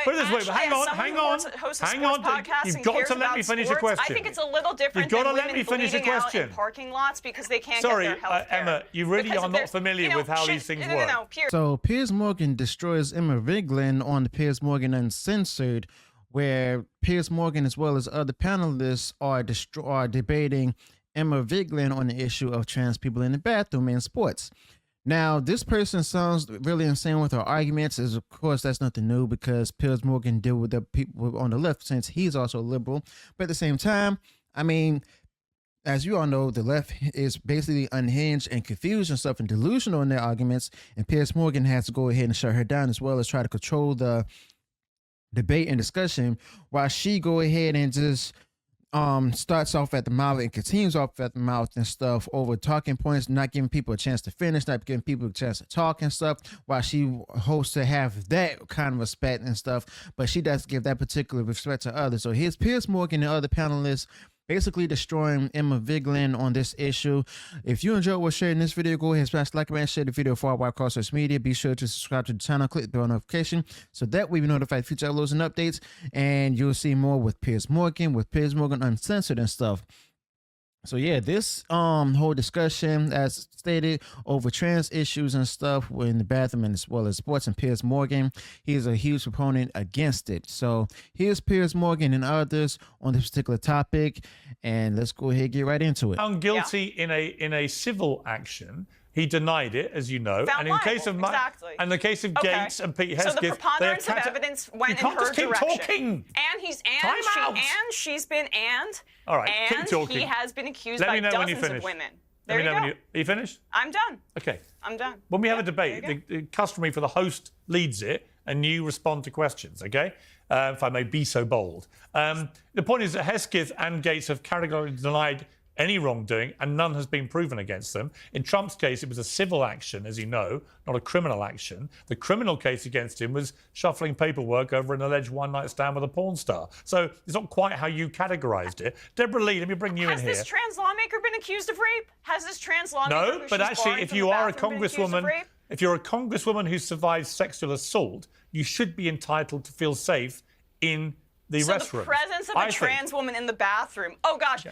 Put it this way, hang on. You've got to let me finish a question. I think it's a little different than women bleeding out in parking lots because they can't get their health care. Emma, you really are not familiar with how these things work. So Piers Morgan destroys Emma Vigeland on the Piers Morgan Uncensored, where Piers Morgan as well as other panelists are debating Emma Vigeland on the issue of trans people in the bathroom in sports. Now, this person sounds really insane with her arguments. Of course, that's nothing new because Piers Morgan deal with the people on the left since he's also liberal. But at the same time, I mean, as you all know, the left is basically unhinged and confused and stuff and delusional in their arguments. And Piers Morgan has to go ahead and shut her down as well as try to control the debate and discussion while she go ahead and just starts off at the mouth and continues off at the mouth and stuff over talking points, not giving people a chance to finish, not giving people a chance to talk and stuff, while she hopes to have that kind of respect and stuff, but she does give that particular respect to others. So here's Piers Morgan and other panelists basically destroying Emma Vigeland on this issue. If you enjoyed what's shared in this video, go ahead and smash like and share the video far wide across social media. Be sure to subscribe to the channel, click the bell notification so that way we notified future uploads and updates, and you'll see more with Piers Morgan Uncensored and stuff. So yeah, this whole discussion, as stated, over trans issues and stuff in the bathroom and as well as sports, and Piers Morgan, he is a huge proponent against it. So here's Piers Morgan and others on this particular topic, and let's go ahead and get right into it. Found guilty in a civil action. He denied it, as you know. Found and in case of and the case of Gates and Pete Hesketh, so the preponderance of evidence went in her direction. Talking. And she's been all right, and keep talking. He has been accused by dozens of women. There you go. Are you finished? I'm done. Okay. I'm done. When we have a debate, the customary for the host leads it, and you respond to questions. Okay. If I may be so bold. The point is that Hesketh and Gates have categorically denied any wrongdoing, and none has been proven against them. In Trump's case, it was a civil action, as you know, not a criminal action. The criminal case against him was shuffling paperwork over an alleged one-night stand with a porn star. So it's not quite how you categorized it. Deborah Lee, let me bring you in here. Has this trans lawmaker been accused of rape? Has this trans lawmaker? No, but actually, if you are a congresswoman, if you're a congresswoman who survives sexual assault, you should be entitled to feel safe in the restroom. The presence of a trans woman in the bathroom. Oh gosh,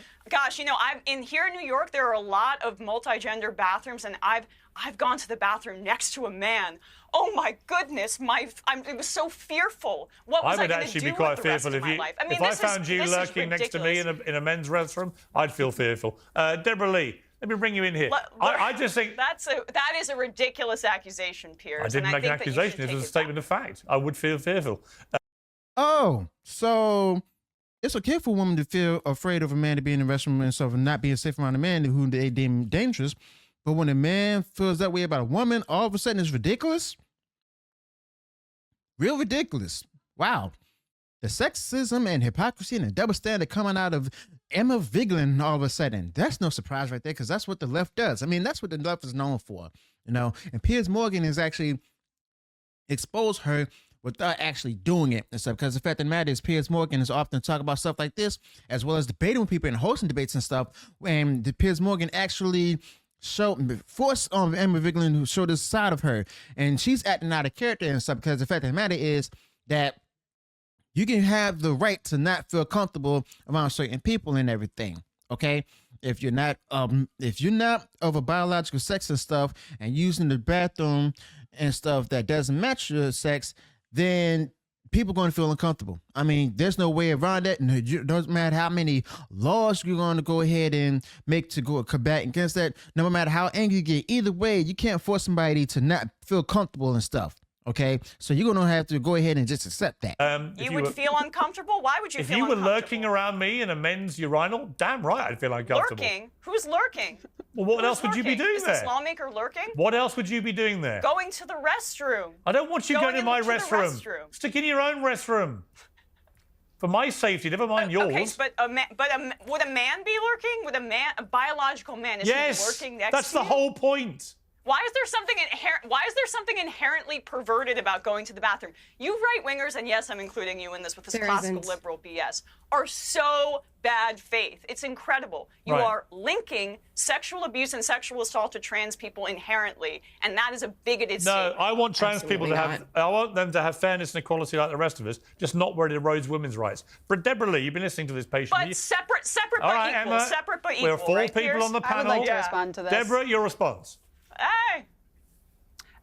you know, here in New York, there are a lot of multi-gender bathrooms, and I've gone to the bathroom next to a man. Oh my goodness, it was so fearful. What was I going to do? I would actually be quite fearful if I found you lurking next to me in a men's restroom. I'd feel fearful. Deborah Lee, let me bring you in here. I just think that is a ridiculous accusation, Piers. I didn't make an accusation. It was a statement of fact. I would feel fearful. Oh, so it's okay for a woman to feel afraid of a man to be in the restroom and stuff and not being safe around a man who they deem dangerous. But when a man feels that way about a woman, all of a sudden it's ridiculous. Real ridiculous. Wow. The sexism and hypocrisy and the double standard coming out of Emma Vigeland all of a sudden. That's no surprise right there, because that's what the left does. I mean, that's what the left is known for, you know. And Piers Morgan has actually exposed her without actually doing it and stuff, because the fact of the matter is Piers Morgan is often talk about stuff like this, as well as debating with people and hosting debates and stuff, and the Piers Morgan actually forced Emma Vigeland to show this side of her, and she's acting out of character and stuff, because the fact of the matter is that you can have the right to not feel comfortable around certain people and everything, okay? If you're not of a biological sex and stuff and using the bathroom and stuff that doesn't match your sex, then people are going to feel uncomfortable. I mean, there's no way around it. And it doesn't matter how many laws you're going to go ahead and make to go combat against that. No matter how angry you get, either way, you can't force somebody to not feel comfortable and stuff. Okay, so you're going to have to go ahead and just accept that. You would feel uncomfortable? Why would you feel uncomfortable? If you were lurking around me in a men's urinal, damn right I'd feel uncomfortable. Lurking? Who's lurking? Well, what else would you be doing there? Is this lawmaker lurking? What else would you be doing there? Going to the restroom. I don't want you going to my restroom. Stick in your own restroom. For my safety, never mind yours. Okay, but would a man be lurking? Would a biological man, is he lurking next to you? That's the whole point. Why is there something inherently perverted about going to the bathroom? You right-wingers, and yes, I'm including you in this with this classical liberal BS, are so bad faith. It's incredible. You are linking sexual abuse and sexual assault to trans people inherently, and that is a bigoted statement. No, I want trans people to have, I want them to have fairness and equality like the rest of us, just not where it erodes women's rights. But Deborah Lee, you've been listening to this patiently. But separate All but right, equal. Emma, Separate but equal. We're four right, people Piers? on the panel. I would like to respond to this. Deborah, your response. Hey.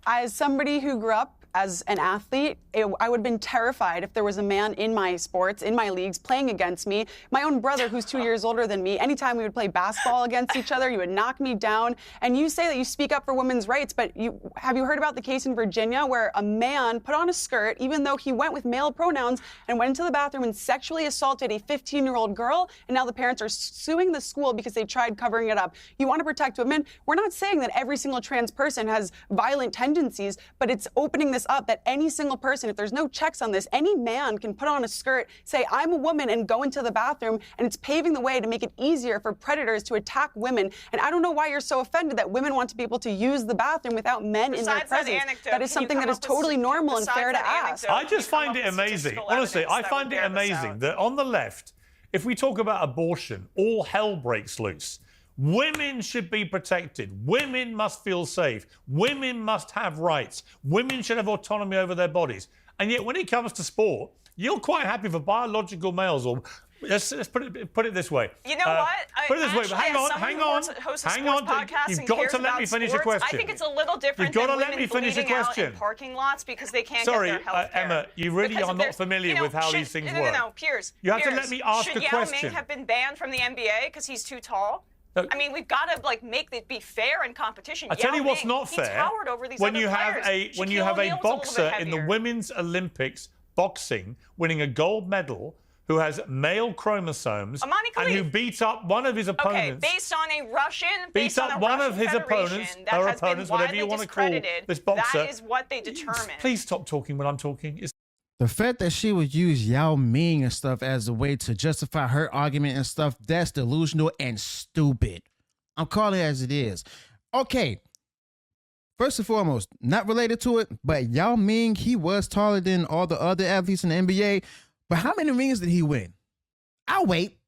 As somebody who grew up as an athlete, I would have been terrified if there was a man in my sports, in my leagues, playing against me. My own brother, who's 2 years older than me, anytime we would play basketball against each other, you would knock me down. And you say that you speak up for women's rights, but have you heard about the case in Virginia where a man put on a skirt, even though he went with male pronouns, and went into the bathroom and sexually assaulted a 15-year-old girl, and now the parents are suing the school because they tried covering it up. You want to protect women? We're not saying that every single trans person has violent tendencies, but it's opening this up that any single person, if there's no checks on this, any man can put on a skirt, say, I'm a woman, and go into the bathroom, and it's paving the way to make it easier for predators to attack women. And I don't know why you're so offended that women want to be able to use the bathroom without men in their presence. That is something that is totally normal and fair to ask. I just find it amazing. Honestly, I find it amazing that on the left, if we talk about abortion, all hell breaks loose. Women should be protected. Women must feel safe. Women must have rights. Women should have autonomy over their bodies. And yet when it comes to sport, you're quite happy for biological males, or let's put it this way. You know what? Put it this way. Hang on. You've got to let me finish a question. I think it's a little different. You've got to let me finish a question. In parking lots because they can't Sorry, get their health care. Emma, you really are not familiar with how these things work. No, Piers. You have to let me ask a question. Should Yao Ming have been banned from the NBA because he's too tall? I mean, we've got to make it be fair in competition. I tell you what's not fair. He towered over these when other you have players. when you have a boxer in the Women's Olympics boxing winning a gold medal who has male chromosomes and who beat up one of his opponents. Okay, based on a Russian, beat up one of his opponents, her opponents, whatever you want to call this boxer. That is what they determine. Please stop talking when I'm talking. The fact that she would use Yao Ming and stuff as a way to justify her argument and stuff, that's delusional and stupid. I'm calling it as it is. Okay. First and foremost, not related to it, but Yao Ming, he was taller than all the other athletes in the NBA. But how many rings did he win? I'll wait.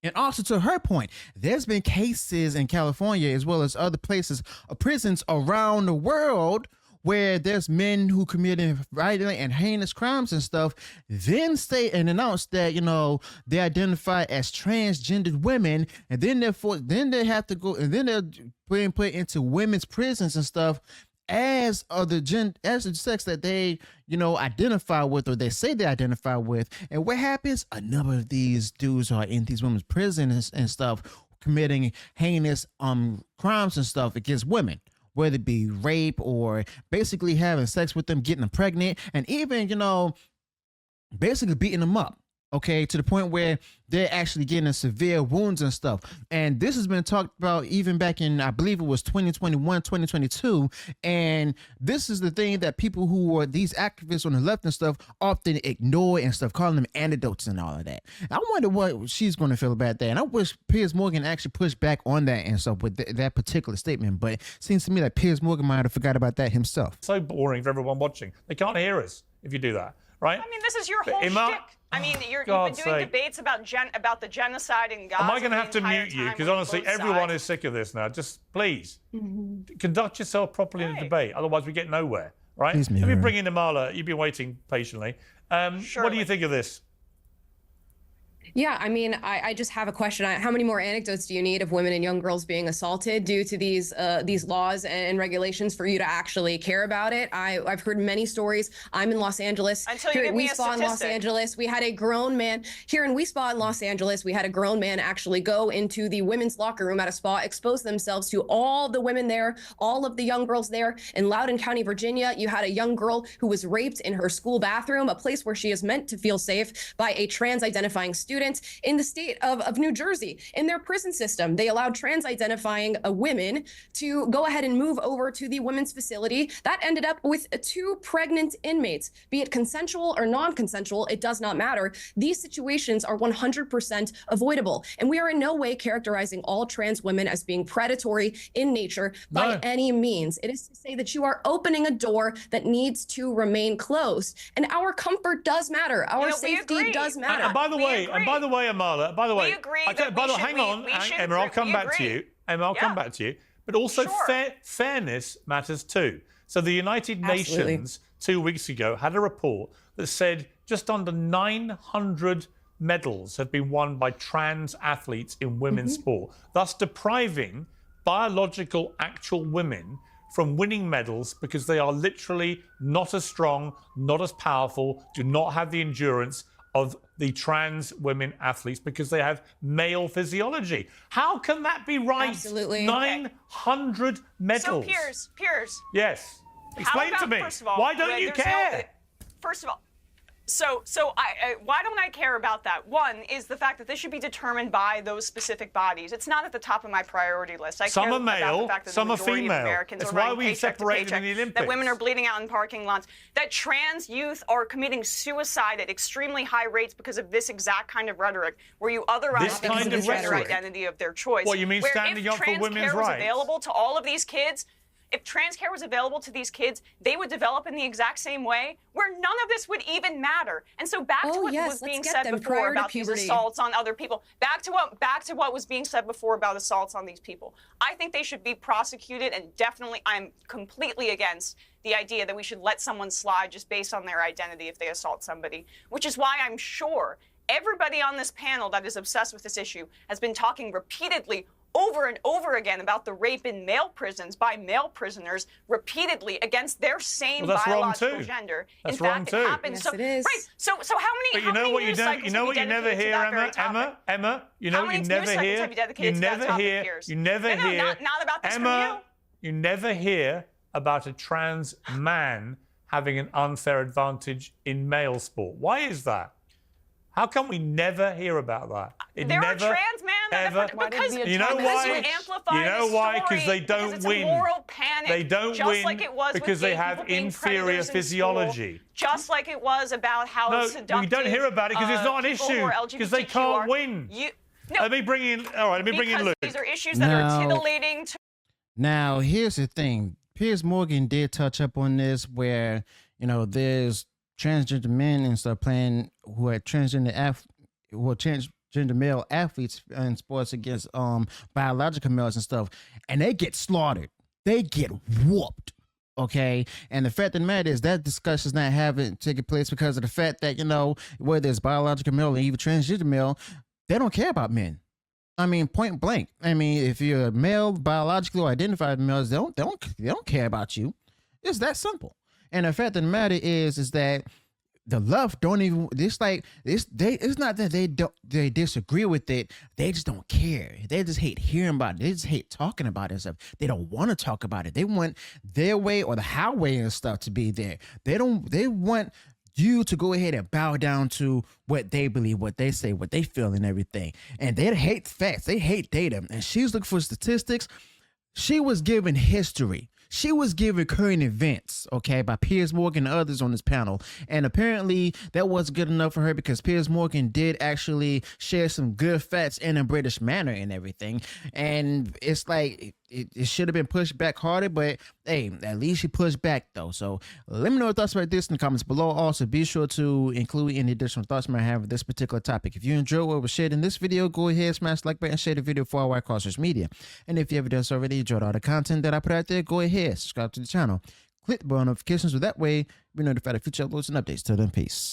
And also to her point, there's been cases in California as well as other places, prisons around the world where there's men who committed violent and heinous crimes and stuff, then say and announce that, you know, they identify as transgendered women, and then they have to go, and then they're being put into women's prisons and stuff as the sex that they, you know, identify with, or they say they identify with. And what happens? A number of these dudes are in these women's prisons and stuff, committing heinous crimes and stuff against women, whether it be rape or basically having sex with them, getting them pregnant, and even, you know, basically beating them up, okay, to the point where they're actually getting severe wounds and stuff. And this has been talked about even back in, I believe it was 2021, 2022. And this is the thing that people who are these activists on the left and stuff often ignore and stuff, calling them anecdotes and all of that. I wonder what she's going to feel about that. And I wish Piers Morgan actually pushed back on that and stuff with that particular statement. But it seems to me like Piers Morgan might have forgot about that himself. So boring for everyone watching. They can't hear us if you do that, right? I mean, this is your whole shtick. I mean, you've been doing debates about the genocide in Gaza. Am I going to have to mute you? Because honestly, everyone is sick of this now. Just please conduct yourself properly in a debate. Otherwise, we get nowhere, right? Let me bring in Amala. You've been waiting patiently. What do you think of this? Yeah, I mean, I just have a question. How many more anecdotes do you need of women and young girls being assaulted due to these laws and regulations for you to actually care about it? I've heard many stories. I'm in Los Angeles. Until you give me a statistic. In Los Angeles, we had a grown man here in Wispa in Los Angeles. We had a grown man actually go into the women's locker room at a spa, expose themselves to all the women there, all of the young girls there. In Loudoun County, Virginia, you had a young girl who was raped in her school bathroom, a place where she is meant to feel safe, by a trans-identifying student. student in the state of New Jersey. In their prison system, they allowed trans-identifying women to go ahead and move over to the women's facility. That ended up with 2 pregnant inmates. Be it consensual or non-consensual, it does not matter. These situations are 100% avoidable. And we are in no way characterizing all trans women as being predatory in nature by any means. It is to say that you are opening a door that needs to remain closed. And our comfort does matter. Our safety does matter. And by the way, Amala, by the way, hang on, Emma, I'll come back to you. Emma, I'll come back to you. But also fairness matters too. So the United Nations 2 weeks ago had a report that said just under 900 medals have been won by trans athletes in women's sport, thus depriving biological actual women from winning medals because they are literally not as strong, not as powerful, do not have the endurance of the trans women athletes because they have male physiology. How can that be right? Absolutely. 900 medals. So Piers. Yes. Explain to me. First of all, why don't you care? First of all, why don't I care about that? One is the fact that this should be determined by those specific bodies. It's not at the top of my priority list. Some are male, some are female. That's why we separated in the Olympics. That women are bleeding out in parking lots. That trans youth are committing suicide at extremely high rates because of this exact kind of rhetoric, where you otherize the gender identity of their choice. What, you mean standing up for women's rights? If trans care was available to all of these kids, if trans care was available to these kids, they would develop in the exact same way where none of this would even matter. And so back to what was being said before about these assaults on other people. Back to what was being said before about assaults on these people. I think they should be prosecuted, and definitely I'm completely against the idea that we should let someone slide just based on their identity if they assault somebody, which is why I'm sure everybody on this panel that is obsessed with this issue has been talking repeatedly over and over again about the rape in male prisons by male prisoners repeatedly against their same biological gender. That's in fact, wrong too. it happens. Yes, it is. Right. So how many? But you know what you don't. You know what you never hear, Emma. You know what you never hear. You never hear. You never hear. Not about this Emma. You never hear about a trans man having an unfair advantage in male sport. Why is that? How come we never hear about that? There are trans men because you know why? You know why? Because they don't win. Moral panic, they don't win like it was because they have inferior physiology. Just like it was about how seductive. We don't hear about it because it's not an issue. Because they can't win. Let me bring in. All right, let me bring in Luke. These are issues that are titillating. Now, here's the thing. Piers Morgan did touch up on this, where there's transgender men and stuff playing who are transgender male athletes in sports against biological males and stuff, and they get slaughtered. They get whooped. Okay, and the fact of the matter is that discussion is not having taken place because of the fact that whether it's biological male or even transgender male, they don't care about men. I mean, point blank. I mean, if you're a male, biologically identified males, they don't care about you. It's that simple. And the fact of the matter is that the left don't even. It's like this. It's not that they disagree with it. They just don't care. They just hate hearing about it. They just hate talking about it and stuff. They don't want to talk about it. They want their way or the highway and stuff to be there. They want you to go ahead and bow down to what they believe, what they say, what they feel, and everything. And they hate facts. They hate data. And she's looking for statistics. She was given history. She was given current events, okay, by Piers Morgan and others on this panel. And apparently that wasn't good enough for her because Piers Morgan did actually share some good facts in a British manner and everything. And it's like it should have been pushed back harder, but hey, at least she pushed back though. So let me know your thoughts about this in the comments below. Also, be sure to include any additional thoughts you might have with this particular topic. If you enjoyed what was shared in this video, go ahead, smash the like button, share the video for our White Crossers Media. And if you haven't done so already, enjoyed all the content that I put out there, go ahead, subscribe to the channel, click the bell notifications, so that way you're notified of future uploads and updates. Till then, peace.